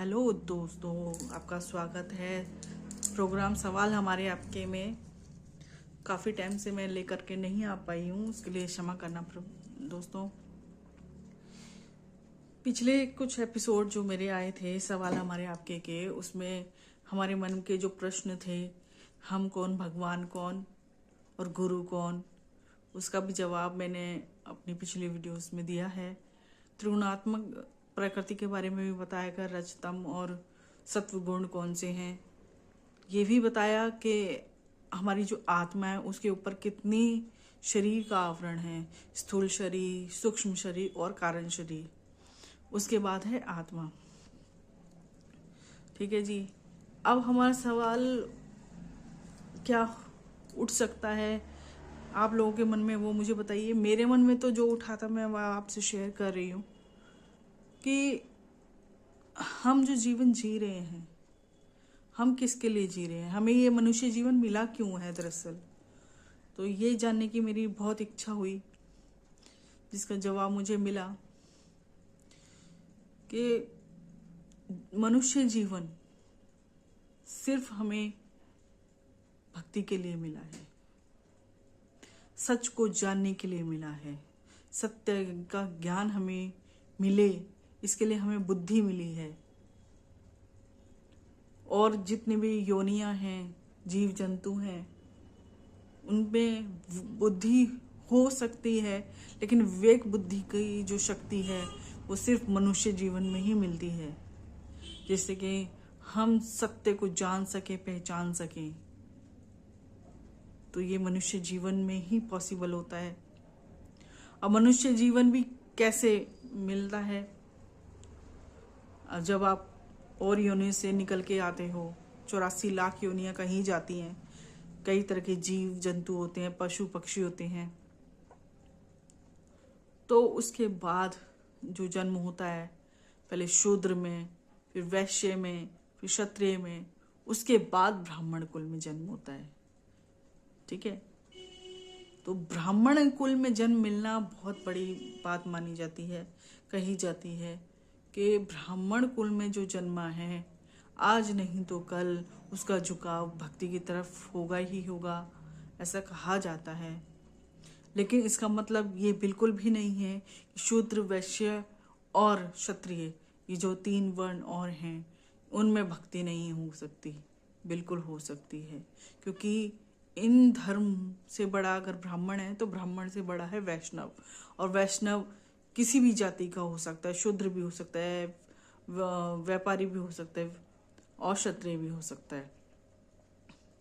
Hello दोस्तों, आपका स्वागत है प्रोग्राम सवाल हमारे आपके में। काफ़ी टाइम से मैं लेकर के नहीं आ पाई हूँ, उसके लिए क्षमा करना दोस्तों। पिछले कुछ एपिसोड जो मेरे आए थे सवाल हमारे आपके के, उसमें हमारे मन के जो प्रश्न थे, हम कौन, भगवान कौन और गुरु कौन, उसका भी जवाब मैंने अपनी पिछली वीडियोस में दिया है। त्रिगुणात्मक प्रकृति के बारे में भी बताया गया, रजतम और सत्व गुण कौन से हैं। ये भी बताया कि हमारी जो आत्मा है उसके ऊपर कितनी शरीर का आवरण है, स्थूल शरीर, सूक्ष्म शरीर और कारण शरीर। उसके बाद है आत्मा। ठीक है जी। अब हमारा सवाल क्या उठ सकता है आप लोगों के मन में, वो मुझे बताइए। मेरे मन में तो जो उठा था मैं वह आपसे शेयर कर रही हूँ कि हम जो जीवन जी रहे हैं, हम किसके लिए जी रहे हैं, हमें ये मनुष्य जीवन मिला क्यों है दरअसल। तो ये जानने की मेरी बहुत इच्छा हुई, जिसका जवाब मुझे मिला कि मनुष्य जीवन सिर्फ हमें भक्ति के लिए मिला है, सच को जानने के लिए मिला है, सत्य का ज्ञान हमें मिले इसके लिए हमें बुद्धि मिली है। और जितने भी योनियां हैं, जीव जंतु हैं, उनमें बुद्धि हो सकती है, लेकिन विवेक बुद्धि की जो शक्ति है वो सिर्फ मनुष्य जीवन में ही मिलती है, जिससे कि हम सत्य को जान सके, पहचान सकें। तो ये मनुष्य जीवन में ही पॉसिबल होता है। अब मनुष्य जीवन भी कैसे मिलता है? जब आप और योनि से निकल के आते हो, 84 लाख योनियां कहीं जाती हैं, कई तरह के जीव जंतु होते हैं, पशु पक्षी होते हैं। तो उसके बाद जो जन्म होता है, पहले शूद्र में, फिर वैश्य में, फिर क्षत्रिय में, उसके बाद ब्राह्मण कुल में जन्म होता है। ठीक है। तो ब्राह्मण कुल में जन्म मिलना बहुत बड़ी बात मानी जाती है। कही जाती है कि ब्राह्मण कुल में जो जन्मा है, आज नहीं तो कल उसका झुकाव भक्ति की तरफ होगा ही होगा, ऐसा कहा जाता है। लेकिन इसका मतलब ये बिल्कुल भी नहीं है कि शूद्र, वैश्य और क्षत्रिय, ये जो 3 वर्ण और हैं, उनमें भक्ति नहीं हो सकती। बिल्कुल हो सकती है, क्योंकि इन धर्म से बड़ा अगर ब्राह्मण है तो ब्राह्मण से बड़ा है वैष्णव। और वैष्णव किसी भी जाति का हो सकता है, शूद्र भी हो सकता है, व्यापारी भी हो सकता है और क्षत्रिय भी हो सकता है।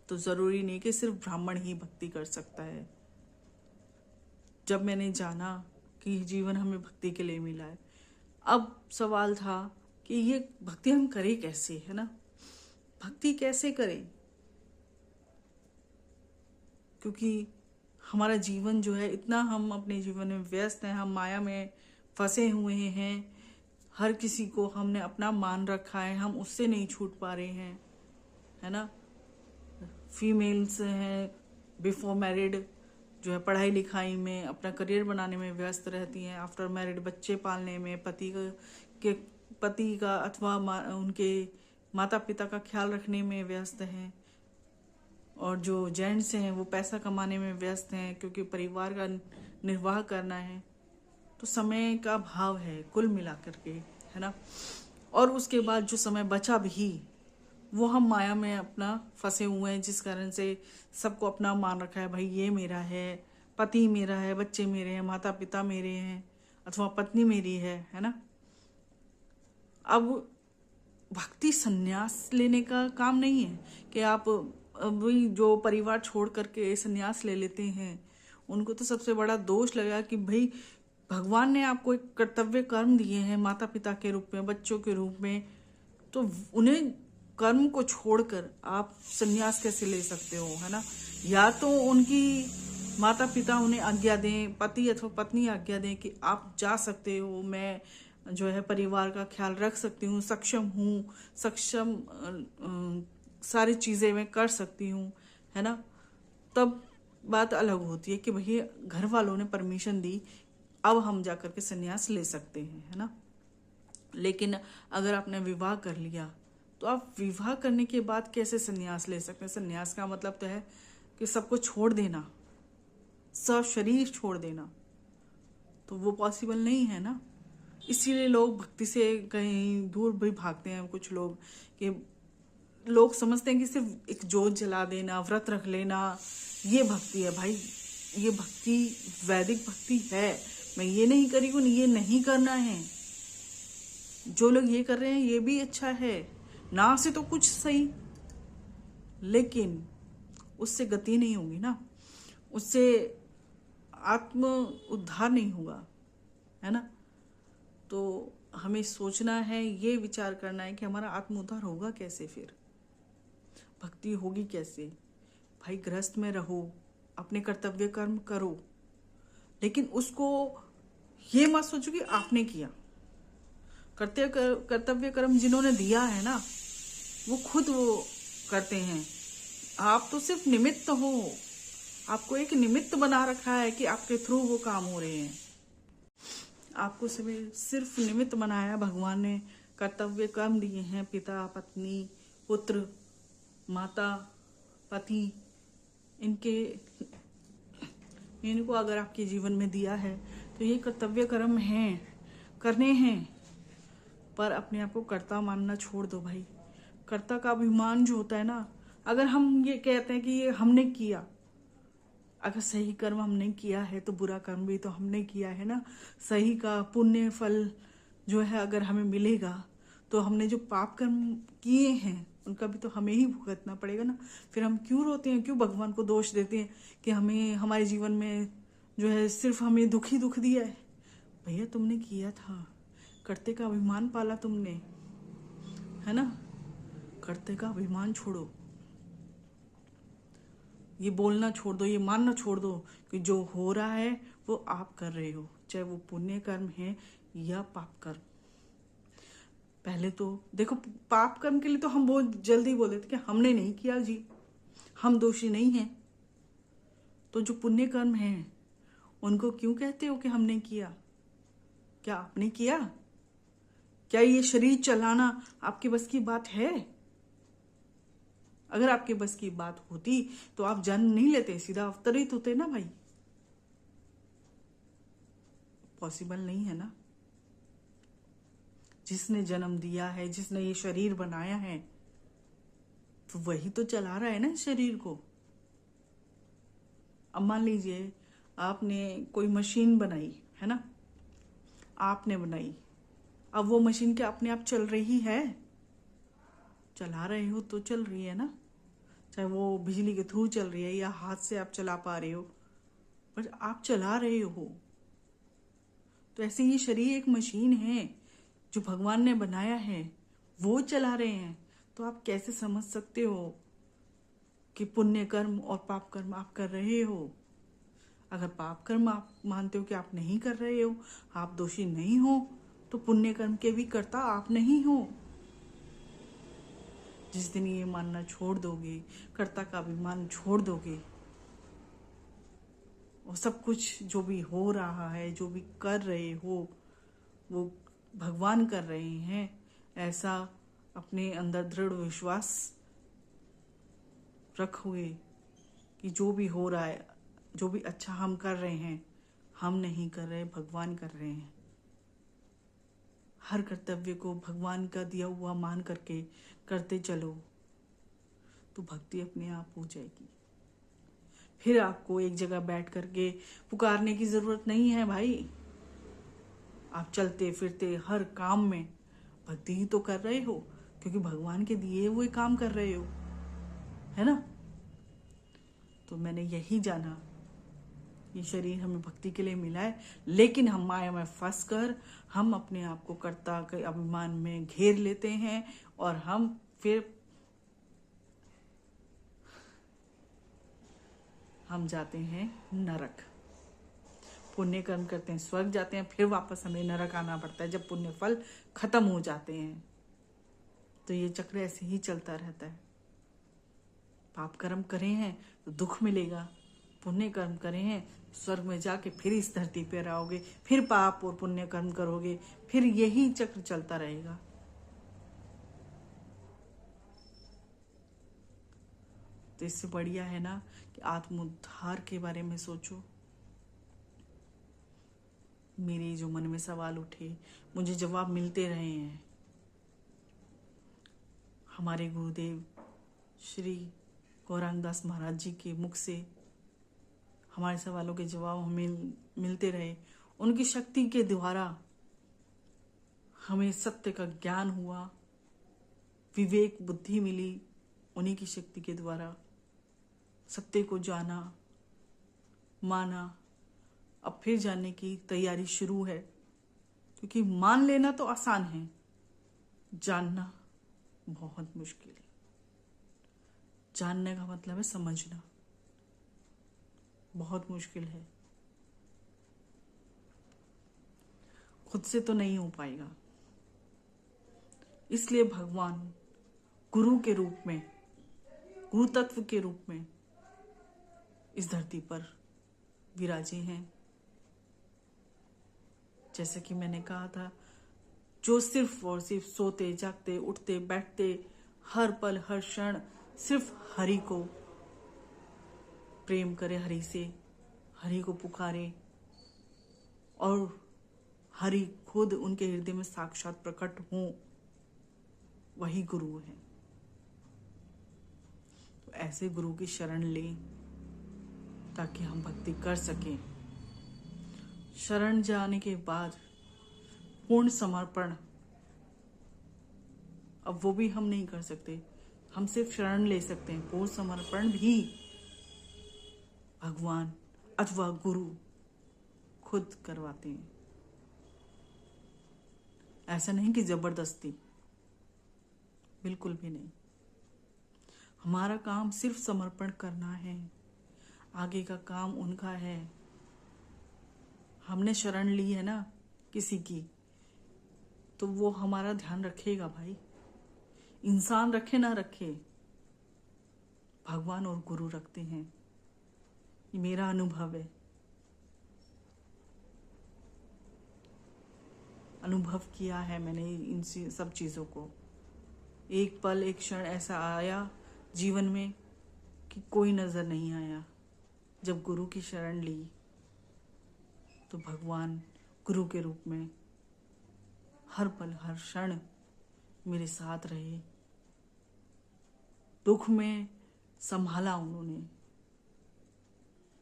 तो जरूरी नहीं कि सिर्फ ब्राह्मण ही भक्ति कर सकता है। जब मैंने जाना कि जीवन हमें भक्ति के लिए मिला है, अब सवाल था कि ये भक्ति हम करें कैसे, है ना? भक्ति कैसे करें? क्योंकि हमारा जीवन जो है, इतना हम अपने जीवन में व्यस्त हैं, हम माया में फंसे हुए हैं, हर किसी को हमने अपना मान रखा है, हम उससे नहीं छूट पा रहे हैं, है ना? फीमेल्स हैं बिफोर मैरिड, जो है पढ़ाई लिखाई में, अपना करियर बनाने में व्यस्त रहती हैं। आफ्टर मैरिड बच्चे पालने में, पति का अथवा उनके माता पिता का ख्याल रखने में व्यस्त हैं। और जो जेंट्स हैं वो पैसा कमाने में व्यस्त हैं, क्योंकि परिवार का निर्वाह करना है। तो समय का भाव है कुल मिलाकर के, है ना? और उसके बाद जो समय बचा भी, वो हम माया में अपना फंसे हुए हैं, जिस कारण से सबको अपना मान रखा है। भाई ये मेरा है, पति मेरा है, बच्चे मेरे हैं, माता पिता मेरे हैं, अथवा पत्नी मेरी है ना? अब भक्ति संन्यास लेने का काम नहीं है कि आप वही जो परिवार छोड़ करके संन्यास ले लेते हैं। उनको तो सबसे बड़ा दोष लगा कि भाई भगवान ने आपको एक कर्तव्य कर्म दिए हैं, माता पिता के रूप में, बच्चों के रूप में, तो उन्हें कर्म को छोड़कर आप संन्यास कैसे ले सकते हो, है ना? या तो उनकी माता पिता उन्हें आज्ञा दें, पति अथवा पत्नी आज्ञा दें कि आप जा सकते हो, मैं जो है परिवार का ख्याल रख सकती हूँ, सक्षम सारी चीज़ें मैं कर सकती हूँ, है ना? तब बात अलग होती है कि भैया घर वालों ने परमिशन दी, अब हम जा करके संन्यास ले सकते हैं, है ना? लेकिन अगर आपने विवाह कर लिया तो आप विवाह करने के बाद कैसे संन्यास ले सकते हैं? संन्यास का मतलब तो है कि सबको छोड़ देना, सब शरीर छोड़ देना, तो वो पॉसिबल नहीं है ना। इसीलिए लोग भक्ति से कहीं दूर भी भागते हैं। कुछ लोग कि लोग समझते हैं कि सिर्फ एक जोत जला देना, व्रत रख लेना, ये भक्ति है। भाई ये भक्ति वैदिक भक्ति है। मैं ये नहीं करी हूँ, ये नहीं करना है। जो लोग ये कर रहे हैं ये भी अच्छा है, ना से तो कुछ सही, लेकिन उससे गति नहीं होगी ना, उससे आत्म उद्धार नहीं होगा, है ना। तो हमें सोचना है, ये विचार करना है कि हमारा आत्म उद्धार होगा कैसे, फिर भक्ति होगी कैसे। भाई गृहस्थ में रहो, अपने कर्तव्य कर्म करो, लेकिन उसको ये मत सोचो कि आपने किया। कर्तव्य कर्म जिन्होंने दिया है ना, वो खुद वो करते हैं। आप तो सिर्फ निमित्त हो। आपको एक निमित्त बना रखा है कि आपके थ्रू वो काम हो रहे हैं। आपको सिर्फ निमित्त बनाया भगवान ने। कर्तव्य कर्म दिए हैं, पिता पत्नी पुत्र माता पति, इनको अगर आपके जीवन में दिया है तो ये कर्तव्य कर्म हैं, करने हैं। पर अपने आप को कर्ता मानना छोड़ दो भाई। कर्ता का अभिमान जो होता है ना, अगर हम ये कहते हैं कि ये हमने किया, अगर सही कर्म हमने किया है तो बुरा कर्म भी तो हमने किया है ना। सही का पुण्य फल जो है अगर हमें मिलेगा, तो हमने जो पाप कर्म किए हैं उनका भी तो हमें ही भुगतना पड़ेगा ना। फिर हम क्यों रोते हैं, क्यों भगवान को दोष देते हैं कि हमें हमारे जीवन में जो है सिर्फ हमें दुख ही दुख दिया है। भैया तुमने किया था, कर्ते का अभिमान पाला तुमने, है ना। कर्ते का अभिमान छोड़ो, ये बोलना छोड़ दो, ये मानना छोड़ दो कि जो हो रहा है वो आप कर रहे हो, चाहे वो पुण्य कर्म है या पाप कर्म। पहले तो देखो, पाप कर्म के लिए तो हम बहुत जल्दी बोल देते कि हमने नहीं किया जी, हम दोषी नहीं हैं। तो जो पुण्य कर्म हैं उनको क्यों कहते हो कि हमने किया? क्या आपने किया? क्या ये शरीर चलाना आपके बस की बात है? अगर आपके बस की बात होती तो आप जन्म नहीं लेते, सीधा अवतरित होते ना भाई। पॉसिबल नहीं है ना। जिसने जन्म दिया है, जिसने ये शरीर बनाया है, तो वही तो चला रहा है ना इस शरीर को। अब मान लीजिए आपने कोई मशीन बनाई है ना, आपने बनाई, अब वो मशीन क्या अपने आप चल रही है? चला रहे हो तो चल रही है ना, चाहे वो बिजली के थ्रू चल रही है या हाथ से आप चला पा रहे हो, पर आप चला रहे हो। तो ऐसे ये शरीर एक मशीन है जो भगवान ने बनाया है, वो चला रहे हैं। तो आप कैसे समझ सकते हो कि पुण्य कर्म और पाप कर्म आप कर रहे हो? अगर पाप कर्म आप मानते हो कि आप नहीं कर रहे हो, आप दोषी नहीं हो, तो पुण्य कर्म के भी कर्ता आप नहीं हो। जिस दिन ये मानना छोड़ दोगे, कर्ता का अभिमान छोड़ दोगे, और सब कुछ जो भी हो रहा है, जो भी कर रहे हो, वो भगवान कर रहे हैं, ऐसा अपने अंदर दृढ़ विश्वास रखोगे कि जो भी हो रहा है, जो भी अच्छा हम कर रहे हैं, हम नहीं कर रहे, भगवान कर रहे हैं। हर कर्तव्य को भगवान का दिया हुआ मान करके करते चलो, तो भक्ति अपने आप हो जाएगी। फिर आपको एक जगह बैठ करके पुकारने की जरूरत नहीं है भाई। आप चलते फिरते हर काम में भक्ति ही तो कर रहे हो, क्योंकि भगवान के दिए हुए काम कर रहे हो, है ना। तो मैंने यही जाना, ये शरीर हमें भक्ति के लिए मिला है, लेकिन हम माया में फंस कर हम अपने आप को कर्ता के अभिमान में घेर लेते हैं, और हम फिर हम जाते हैं नरक। पुण्य कर्म करते हैं, स्वर्ग जाते हैं, फिर वापस हमें नरक आना पड़ता है जब पुण्य फल खत्म हो जाते हैं। तो ये चक्र ऐसे ही चलता रहता है। पाप कर्म करे हैं तो दुख मिलेगा, पुण्य कर्म करे हैं, स्वर्ग में जाके फिर इस धरती पे रहोगे, फिर पाप और पुण्य कर्म करोगे, फिर यही चक्र चलता रहेगा। तो इससे बढ़िया है ना कि आत्मोद्धार के बारे में सोचो। मेरे जो मन में सवाल उठे, मुझे जवाब मिलते रहे हैं। हमारे गुरुदेव श्री गौरांग दास महाराज जी के मुख से हमारे सवालों के जवाब हमें मिलते रहे। उनकी शक्ति के द्वारा हमें सत्य का ज्ञान हुआ, विवेक बुद्धि मिली। उन्हीं की शक्ति के द्वारा सत्य को जाना, माना। अब फिर जानने की तैयारी शुरू है, क्योंकि मान लेना तो आसान है, जानना बहुत मुश्किल है। जानने का मतलब है समझना, बहुत मुश्किल है। खुद से तो नहीं हो पाएगा। इसलिए भगवान गुरु के रूप में, गुरु तत्व के रूप में इस धरती पर विराजे हैं। जैसे कि मैंने कहा था, जो सिर्फ और सिर्फ सोते जागते उठते बैठते हर पल हर क्षण सिर्फ हरि को प्रेम करे, हरि से, हरि को पुकारे, और हरि खुद उनके हृदय में साक्षात प्रकट हो, वही गुरु है। तो ऐसे गुरु की शरण लें ताकि हम भक्ति कर सकें। शरण जाने के बाद पूर्ण समर्पण, अब वो भी हम नहीं कर सकते, हम सिर्फ शरण ले सकते हैं। पूर्ण समर्पण भी भगवान अथवा गुरु खुद करवाते हैं। ऐसा नहीं कि जबरदस्ती, बिल्कुल भी नहीं। हमारा काम सिर्फ समर्पण करना है, आगे का काम उनका है। हमने शरण ली है ना किसी की, तो वो हमारा ध्यान रखेगा भाई। इंसान रखे ना रखे, भगवान और गुरु रखते हैं। ये मेरा अनुभव है, अनुभव किया है मैंने इन सब चीज़ों को। एक पल एक क्षण ऐसा आया जीवन में कि कोई नज़र नहीं आया। जब गुरु की शरण ली तो भगवान गुरु के रूप में हर पल हर क्षण मेरे साथ रहे। दुख में संभाला उन्होंने,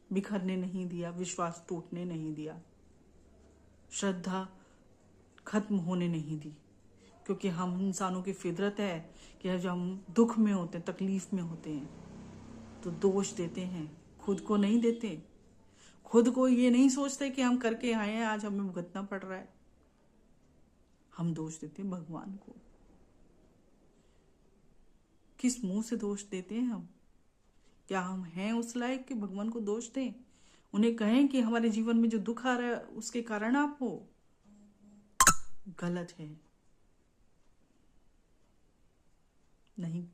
बिखरने नहीं दिया, विश्वास टूटने नहीं दिया, श्रद्धा खत्म होने नहीं दी। क्योंकि हम इंसानों की फितरत है कि जब हम दुख में होते हैं, तकलीफ में होते हैं, तो दोष देते हैं, खुद को नहीं देते। खुद को ये नहीं सोचते कि हम करके आए हैं, आज हमें भुगतना पड़ रहा है। हम दोष देते हैं भगवान को। किस मुंह से दोष देते हैं हम? क्या हम हैं उस लायक कि भगवान को दोष दें? उन्हें कहें कि हमारे जीवन में जो दुख आ रहा है उसके कारण आप हो? गलत है। नहीं,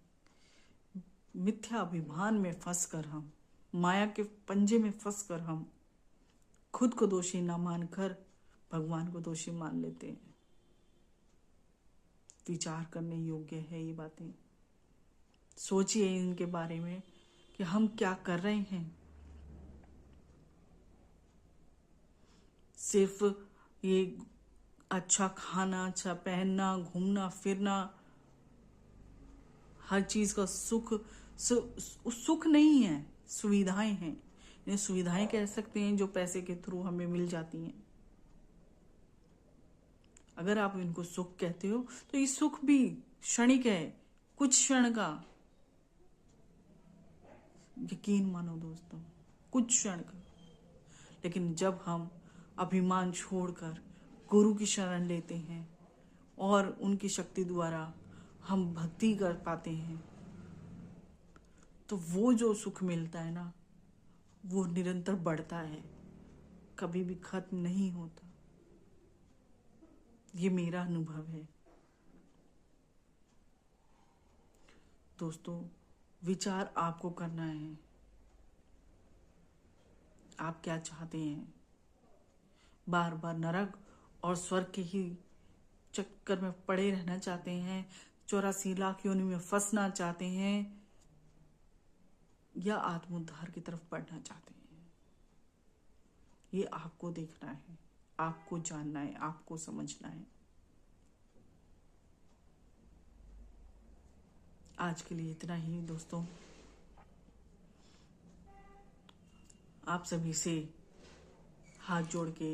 मिथ्या अभिमान में फंसकर हम, माया के पंजे में फंसकर हम खुद को दोषी ना मानकर भगवान को दोषी मान लेते हैं। विचार करने योग्य है ये बातें। सोचिए इनके बारे में कि हम क्या कर रहे हैं। सिर्फ ये अच्छा खाना, अच्छा पहनना, घूमना फिरना, हर चीज का सुख नहीं है, सुविधाएं हैं। इन्हें सुविधाएं कह सकते हैं जो पैसे के थ्रू हमें मिल जाती हैं। अगर आप इनको सुख कहते हो तो ये सुख भी क्षणिक है, कुछ क्षण का। यकीन मानो दोस्तों, कुछ क्षण का। लेकिन जब हम अभिमान छोड़कर गुरु की शरण लेते हैं और उनकी शक्ति द्वारा हम भक्ति कर पाते हैं, तो वो जो सुख मिलता है ना, वो निरंतर बढ़ता है, कभी भी खत्म नहीं होता। ये मेरा अनुभव है। दोस्तों, विचार आपको करना है। आप क्या चाहते हैं? बार बार नरक और स्वर्ग के ही चक्कर में पड़े रहना चाहते हैं? 84 लाख योनि में फंसना चाहते हैं? या आत्मोद्धार की तरफ बढ़ना चाहते हैं? ये आपको देखना है, आपको जानना है, आपको समझना है। आज के लिए इतना ही दोस्तों। आप सभी से हाथ जोड़ के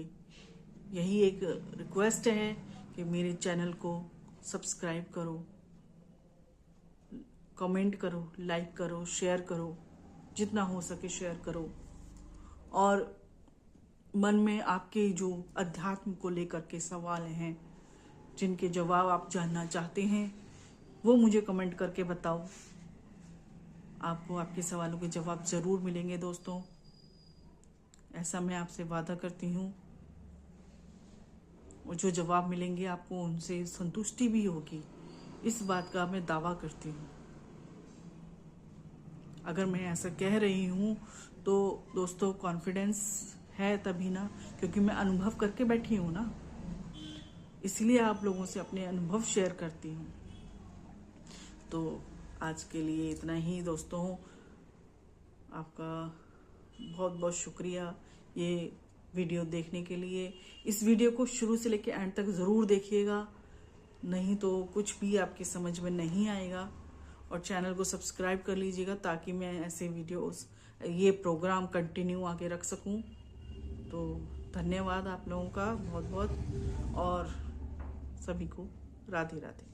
यही एक रिक्वेस्ट है कि मेरे चैनल को सब्सक्राइब करो, कमेंट करो, लाइक करो, शेयर करो, जितना हो सके शेयर करो। और मन में आपके जो अध्यात्म को लेकर के सवाल हैं, जिनके जवाब आप जानना चाहते हैं, वो मुझे कमेंट करके बताओ। आपको आपके सवालों के जवाब ज़रूर मिलेंगे दोस्तों, ऐसा मैं आपसे वादा करती हूँ। और जो जवाब मिलेंगे आपको उनसे संतुष्टि भी होगी, इस बात का मैं दावा करती हूँ। अगर मैं ऐसा कह रही हूँ तो दोस्तों कॉन्फिडेंस है तभी ना, क्योंकि मैं अनुभव करके बैठी हूँ ना, इसलिए आप लोगों से अपने अनुभव शेयर करती हूँ। तो आज के लिए इतना ही दोस्तों। आपका बहुत बहुत शुक्रिया ये वीडियो देखने के लिए। इस वीडियो को शुरू से लेकर एंड तक ज़रूर देखिएगा, नहीं तो कुछ भी आपकी समझ में नहीं आएगा। और चैनल को सब्सक्राइब कर लीजिएगा ताकि मैं ऐसे वीडियोस, ये प्रोग्राम कंटिन्यू आगे रख सकूं। तो धन्यवाद आप लोगों का बहुत बहुत, और सभी को राधे राधे।